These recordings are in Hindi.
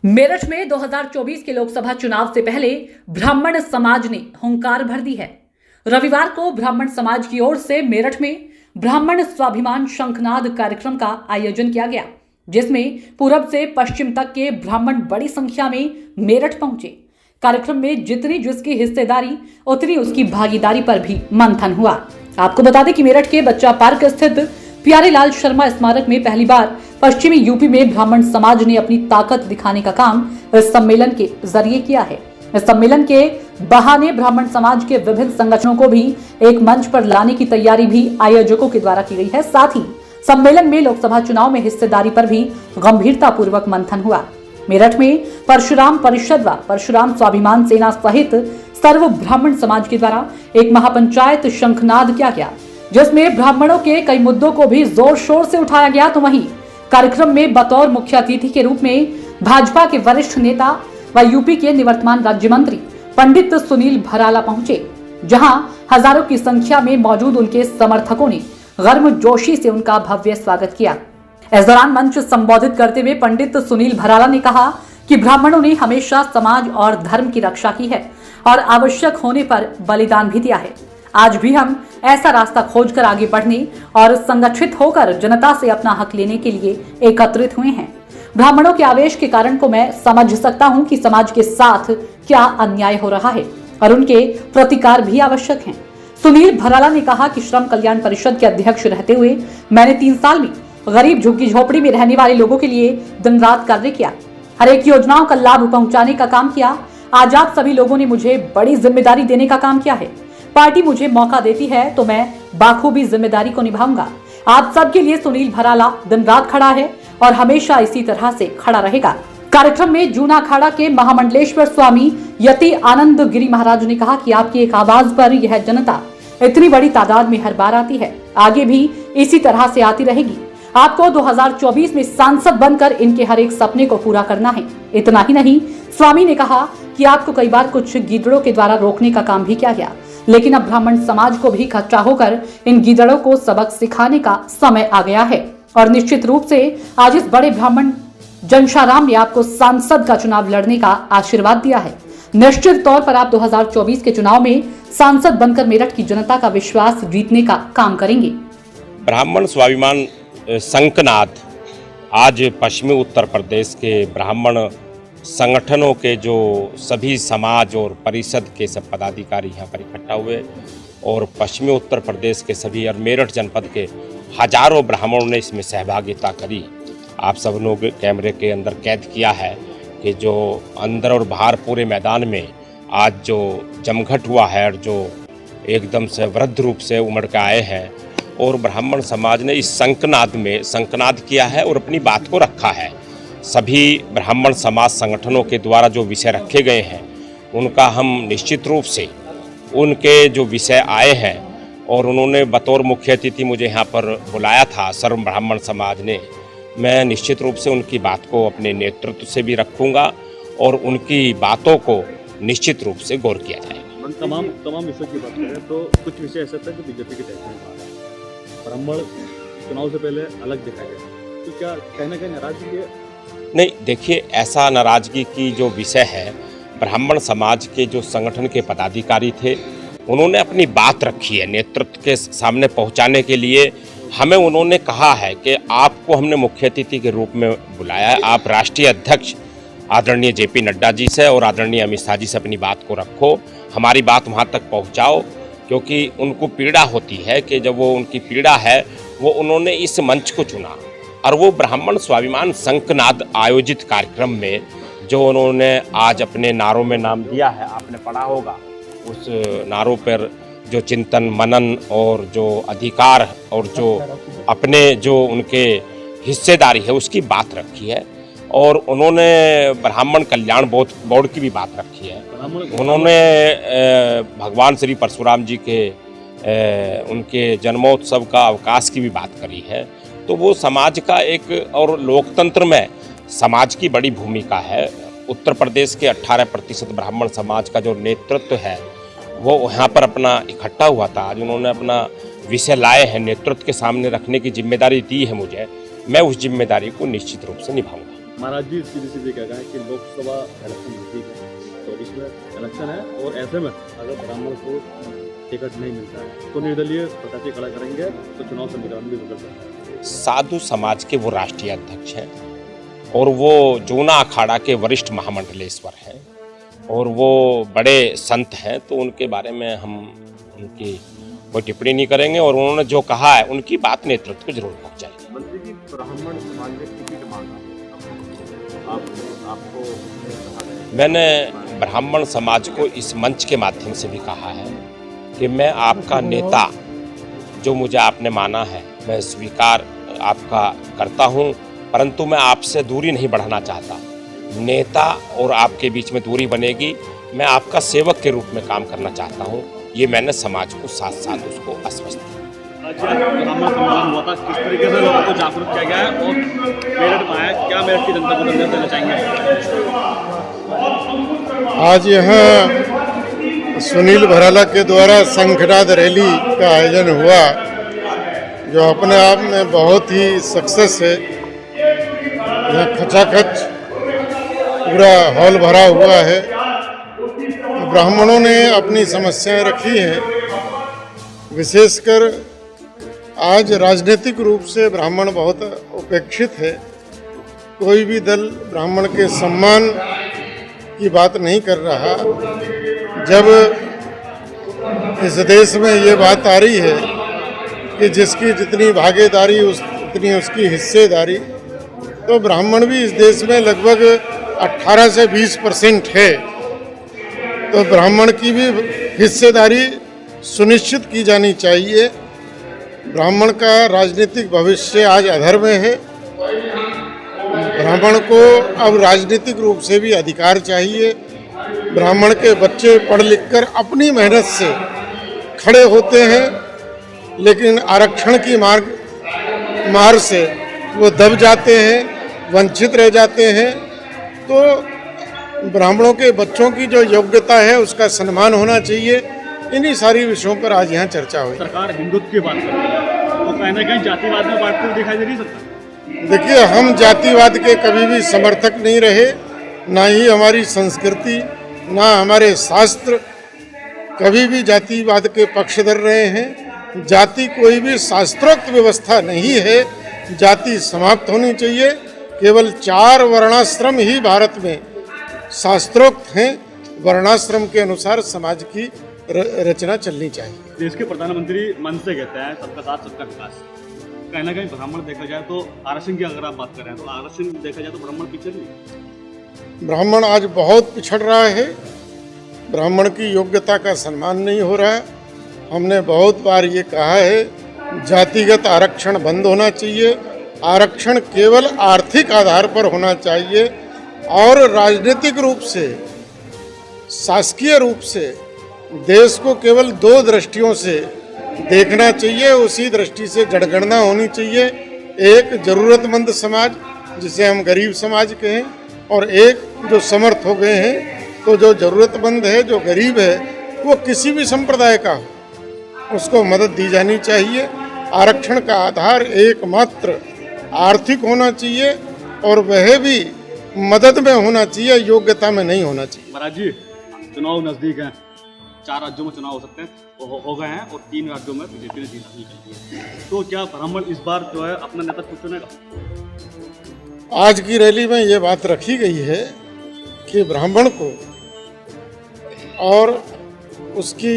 मेरठ में 2024 के लोकसभा चुनाव से पहले ब्राह्मण समाज ने हुंकार भर दी है। रविवार को ब्राह्मण समाज की ओर से मेरठ में ब्राह्मण स्वाभिमान शंखनाद कार्यक्रम का आयोजन किया गया, जिसमें पूरब से पश्चिम तक के ब्राह्मण बड़ी संख्या में मेरठ पहुंचे। कार्यक्रम में जितनी जिसकी हिस्सेदारी उतनी उसकी भागीदारी पर भी मंथन हुआ। आपको बता दें कि मेरठ के बच्चा पार्क स्थित प्यारेलाल शर्मा स्मारक में पहली बार पश्चिमी यूपी में ब्राह्मण समाज ने अपनी ताकत दिखाने का काम इस सम्मेलन के जरिए किया है। इस सम्मेलन के बहाने ब्राह्मण समाज के विभिन्न संगठनों को भी एक मंच पर लाने की तैयारी भी आयोजकों के द्वारा की गई है। साथ ही सम्मेलन में लोकसभा चुनाव में हिस्सेदारी पर भी गंभीरता पूर्वक मंथन हुआ। मेरठ में परशुराम परिषद व परशुराम स्वाभिमान सेना सहित सर्व ब्राह्मण समाज के द्वारा एक महापंचायत शंखनाद किया गया, जिसमें ब्राह्मणों के कई मुद्दों को भी जोर शोर से उठाया गया। तो वहीं कार्यक्रम में बतौर मुख्य अतिथि के रूप में भाजपा के वरिष्ठ नेता व यूपी के निवर्तमान राज्य मंत्री पंडित सुनील भराला पहुंचे, जहां हजारों की संख्या में मौजूद उनके समर्थकों ने गर्मजोशी से उनका भव्य स्वागत किया। इस दौरान मंच संबोधित करते हुए पंडित सुनील भराला ने कहा कि ब्राह्मणों ने हमेशा समाज और धर्म की रक्षा की है और आवश्यक होने पर बलिदान भी दिया है। आज भी हम ऐसा रास्ता खोजकर आगे बढ़ने और संगठित होकर जनता से अपना हक लेने के लिए एकत्रित हुए हैं। ब्राह्मणों के आवेश के कारण को मैं समझ सकता हूं कि समाज के साथ क्या अन्याय हो रहा है और उनके प्रतिकार भी आवश्यक हैं। सुनील भराला ने कहा कि श्रम कल्याण परिषद के अध्यक्ष रहते हुए मैंने 3 साल में गरीब झुग्गी झोपड़ी में रहने वाले लोगों के लिए दिन रात कार्य किया, हर एक योजनाओं का लाभ पहुंचाने का काम किया। आज आप सभी लोगों ने मुझे बड़ी जिम्मेदारी देने का काम किया है। पार्टी मुझे मौका देती है तो मैं बाखूबी जिम्मेदारी को निभाऊंगा। आप सबके लिए सुनील भराला दिन रात खड़ा है और हमेशा इसी तरह से खड़ा रहेगा। कार्यक्रम में जूना अखाड़ा के महामंडलेश्वर स्वामी यति आनंद गिरी महाराज ने कहा कि आपकी एक आवाज पर यह जनता इतनी बड़ी तादाद में हर बार आती है, आगे भी इसी तरह से आती रहेगी। आपको 2024 में सांसद बनकर इनके हर एक सपने को पूरा करना है। इतना ही नहीं, स्वामी ने कहा कि आपको कई बार कुछ गीदड़ों के द्वारा रोकने का काम भी किया गया, लेकिन अब ब्राह्मण समाज को भी इकट्ठा होकर इन गीदड़ों को सबक सिखाने का समय आ गया है और निश्चित रूप से आज इस बड़े ब्राह्मण जनशाराम ने आपको सांसद का चुनाव लड़ने का आशीर्वाद दिया है। निश्चित तौर पर आप 2024 के चुनाव में सांसद बनकर मेरठ की जनता का विश्वास जीतने का काम करेंगे। ब्राह्मण स्वाभिमान शंखनाद आज पश्चिमी उत्तर प्रदेश के ब्राह्मण संगठनों के जो सभी समाज और परिषद के सब पदाधिकारी यहाँ पर इकट्ठा हुए और पश्चिमी उत्तर प्रदेश के सभी और मेरठ जनपद के हजारों ब्राह्मणों ने इसमें सहभागिता करी। आप सब लोग कैमरे के अंदर कैद किया है कि जो अंदर और बाहर पूरे मैदान में आज जो जमघट हुआ है और जो एकदम से वृद्ध रूप से उमड़ के आए हैं और ब्राह्मण समाज ने इस शंखनाद में शंखनाद किया है और अपनी बात को रखा है। सभी ब्राह्मण समाज संगठनों के द्वारा जो विषय रखे गए हैं उनका हम निश्चित रूप से उनके जो विषय आए हैं और उन्होंने बतौर मुख्य अतिथि मुझे यहाँ पर बुलाया था सर्व ब्राह्मण समाज ने, मैं निश्चित रूप से उनकी बात को अपने नेतृत्व से भी रखूँगा और उनकी बातों को निश्चित रूप से गौर किया जाएगा। तमाम विषयों की बात करें तो कुछ विषय ऐसे थे जो बीजेपी के तहत में आ रहा है, ब्राह्मण चुनाव से पहले अलग दिखाया गया, तो क्या कहना कहीं नाराजगी है? नहीं, देखिए, ऐसा नाराजगी की जो विषय है, ब्राह्मण समाज के जो संगठन के पदाधिकारी थे उन्होंने अपनी बात रखी है नेतृत्व के सामने पहुंचाने के लिए। हमें उन्होंने कहा है कि आपको हमने मुख्य अतिथि के रूप में बुलाया है, आप राष्ट्रीय अध्यक्ष आदरणीय जेपी नड्डा जी से और आदरणीय अमित शाह जी से अपनी बात को रखो, हमारी बात वहाँ तक पहुँचाओ, क्योंकि उनको पीड़ा होती है कि जब वो उनकी पीड़ा है वो उन्होंने इस मंच को चुना और वो ब्राह्मण स्वाभिमान शंखनाद आयोजित कार्यक्रम में जो उन्होंने आज अपने नारों में नाम दिया है, आपने पढ़ा होगा, उस नारों पर जो चिंतन मनन और जो अधिकार और जो अपने जो उनके हिस्सेदारी है उसकी बात रखी है और उन्होंने ब्राह्मण कल्याण बोर्ड की भी बात रखी है। उन्होंने भगवान श्री परशुराम जी के उनके जन्मोत्सव का अवकाश की भी बात करी है। तो वो समाज का एक और लोकतंत्र में समाज की बड़ी भूमिका है। उत्तर प्रदेश के 18% ब्राह्मण समाज का जो नेतृत्व है वो यहाँ पर अपना इकट्ठा हुआ था। आज उन्होंने अपना विषय लाए हैं, नेतृत्व के सामने रखने की जिम्मेदारी दी है मुझे, मैं उस जिम्मेदारी को निश्चित रूप से निभाऊंगा। महाराज जी सीधी सीधी क्या कहा है कि लोकसभा इलेक्शन नजदीक है, 24 में इलेक्शन है, और ऐसे में अगर ब्राह्मण को टिकट नहीं मिलता है तो निर्दलीय प्रत्याशी खड़ा करेंगे तो चुनाव समीकरण भी बदल सकता है। साधु समाज के वो राष्ट्रीय अध्यक्ष हैं और वो जूना अखाड़ा के वरिष्ठ महामंडलेश्वर हैं और वो बड़े संत हैं, तो उनके बारे में हम उनकी कोई टिप्पणी नहीं करेंगे और उन्होंने जो कहा है उनकी बात नेतृत्व को जरूर पहुंचाएगी। मंत्री जी, ब्राह्मण समाज ने टिकट मांगा, आपको मैंने ब्राह्मण समाज को इस मंच के माध्यम से भी कहा है कि मैं आपका नेता, जो मुझे आपने माना है, मैं स्वीकार आपका करता हूं, परंतु मैं आपसे दूरी नहीं बढ़ाना चाहता। नेता और आपके बीच में दूरी बनेगी, मैं आपका सेवक के रूप में काम करना चाहता हूं। ये मैंने समाज को साथ साथ उसको आश्वस्त किया। आज ब्राह्मण सम्मेलन हुआ था, किस तरीके से लोगों को जागरूक किया गया है और मेरठ में आया, क्या मेरठ की जनता को संदेश देना चाहेंगे? आज यहाँ सुनील भराला के द्वारा शंखनाद रैली का आयोजन हुआ, जो अपने आप में बहुत ही सक्सेस है। यहाँ खचाखच पूरा हॉल भरा हुआ है। ब्राह्मणों ने अपनी समस्याएं रखी हैं, विशेषकर आज राजनीतिक रूप से ब्राह्मण बहुत उपेक्षित है। कोई भी दल ब्राह्मण के सम्मान की बात नहीं कर रहा। जब इस देश में ये बात आ रही है कि जिसकी जितनी भागीदारी उतनी उसकी हिस्सेदारी, तो ब्राह्मण भी इस देश में लगभग 18 से 20% है, तो ब्राह्मण की भी हिस्सेदारी सुनिश्चित की जानी चाहिए। ब्राह्मण का राजनीतिक भविष्य आज अधर में है। ब्राह्मण को अब राजनीतिक रूप से भी अधिकार चाहिए। ब्राह्मण के बच्चे पढ़ लिख कर अपनी मेहनत से खड़े होते हैं, लेकिन आरक्षण की मार से वो दब जाते हैं, वंचित रह जाते हैं। तो ब्राह्मणों के बच्चों की जो योग्यता है उसका सम्मान होना चाहिए। इन्हीं सारी विषयों पर आज यहाँ चर्चा हुई। सरकार हिंदुत्व की बात कर रही है, वो कहीं ना कहीं जातिवाद में बांटते हुए दिखाई दे रही सरकार। देखिए, हम जातिवाद के कभी भी समर्थक नहीं रहे, ना ही हमारी संस्कृति ना हमारे शास्त्र कभी भी जातिवाद के पक्षधर रहे हैं। जाति कोई भी शास्त्रोक्त व्यवस्था नहीं है, जाति समाप्त होनी चाहिए। केवल 4 वर्णाश्रम ही भारत में शास्त्रोक्त हैं। वर्णाश्रम के अनुसार समाज की रचना चलनी चाहिए। देश के प्रधानमंत्री मन से कहते हैं सबका साथ सबका विकास। कहीं ना कहीं ब्राह्मण देखा जाए तो आरक्षण की अगर आप बात करें तो आरक्षण देखा जाए तो ब्राह्मण पीछे नहीं। ब्राह्मण आज बहुत पिछड़ रहा है। ब्राह्मण की योग्यता का सम्मान नहीं हो रहा है। हमने बहुत बार ये कहा है, जातिगत आरक्षण बंद होना चाहिए। आरक्षण केवल आर्थिक आधार पर होना चाहिए और राजनीतिक रूप से, शासकीय रूप से देश को केवल 2 दृष्टियों से देखना चाहिए। उसी दृष्टि से जनगणना होनी चाहिए। एक जरूरतमंद समाज, जिसे हम गरीब समाज कहें, और एक जो समर्थ हो गए हैं। तो जो जरूरतमंद है, जो गरीब है, वो किसी भी संप्रदाय का हो, उसको मदद दी जानी चाहिए। आरक्षण का आधार एकमात्र आर्थिक होना चाहिए और वह भी मदद में होना चाहिए, योग्यता में नहीं होना चाहिए। महाराज जी, चुनाव नजदीक हैं, 4 राज्यों में चुनाव हो सकते हैं, वो हो गए हैं, और 3 राज्यों में बीजेपी ने जीत हासिल कर ली है। तो क्या ब्राह्मण इस बार जो है अपना नेता खुद चुनेगा? आज की रैली में ये बात रखी गई है कि ब्राह्मण को और उसकी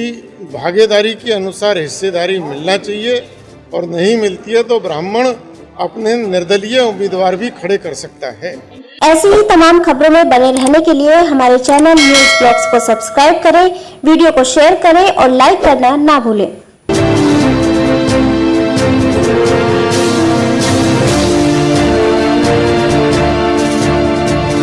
भागीदारी के अनुसार हिस्सेदारी मिलना चाहिए, और नहीं मिलती है तो ब्राह्मण अपने निर्दलीय उम्मीदवार भी खड़े कर सकता है। ऐसी ही तमाम खबरों में बने रहने के लिए हमारे चैनल न्यूज़ ब्लॉग्स को सब्सक्राइब करें, वीडियो को शेयर करें और लाइक करना ना भूलें।